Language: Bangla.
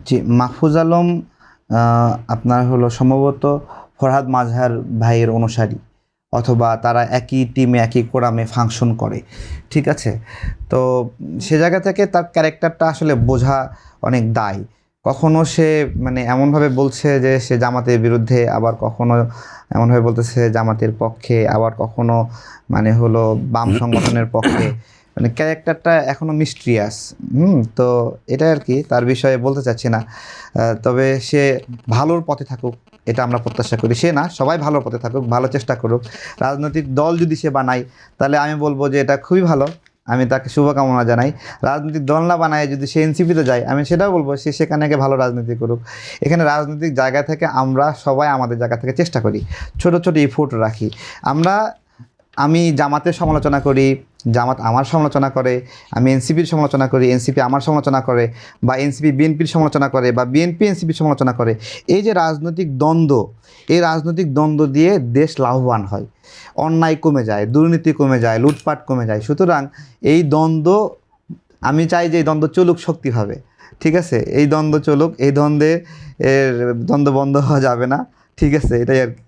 জি, মাহফুজ আলম আপনার হলো সম্ভবত ফরহাদ মাজহার ভাইয়ের অনুসারী, অথবা তারা একই টিমে একই কোরামে ফাংশন করে। ঠিক আছে? তো সে জায়গা থেকে তার ক্যারেক্টারটা আসলে বোঝা অনেক দায়। কখনো সে মানে এমনভাবে বলছে যে সে জামাতের বিরুদ্ধে, আবার কখনো এমনভাবে বলতেছে জামাতের পক্ষে, আবার কখনো মানে হলো বাম সংগঠনের পক্ষে। মানে ক্যারেক্টারটা এখনো মিস্ট্রিয়াস। তো এটাই আর কি, তার বিষয়ে বলতে চাচ্ছি না। তবে সে ভালোর পথে থাকুক, এটা আমরা প্রত্যাশা করি। সে না, সবাই ভালোর পথে থাকুক, ভালো চেষ্টা করুক। রাজনৈতিক দল যদি সে বানায় তাহলে আমি বলবো যে এটা খুবই ভালো, আমি তাকে শুভকামনা জানাই। রাজনৈতিক দল না বানায় যদি সে এনসিপিতে যায়, আমি সেটাও বলবো সে সেখানে গিয়ে ভালো রাজনীতি করুক। এখানে রাজনৈতিক জায়গা থেকে আমরা সবাই আমাদের জায়গা থেকে চেষ্টা করি, ছোট ছোট ইফোর্ট রাখি। আমরা আমি জামাতের সমালোচনা করি, জামাত আমার সমালোচনা করে। আমি এনসিপির সমালোচনা করি, এনসিপি আমার সমালোচনা করে। বা এনসিপি বিএনপির সমালোচনা করে, বা বিএনপি এনসিপির সমালোচনা করে। এই যে রাজনৈতিক দ্বন্দ্ব, এই রাজনৈতিক দ্বন্দ্ব দিয়ে দেশ লাভবান হয়, অন্যায় কমে যায়, দুর্নীতি কমে যায়, লুটপাট কমে যায়। সুতরাং এই দ্বন্দ্ব, আমি চাই যে এই দ্বন্দ্ব চলুক শক্তিভাবে। ঠিক আছে? এই দ্বন্দ্ব চলুক, এই দ্বন্দ্বে দ্বন্দ্ব বন্ধ হওয়া যাবে না। ঠিক আছে? এটাই আর কি।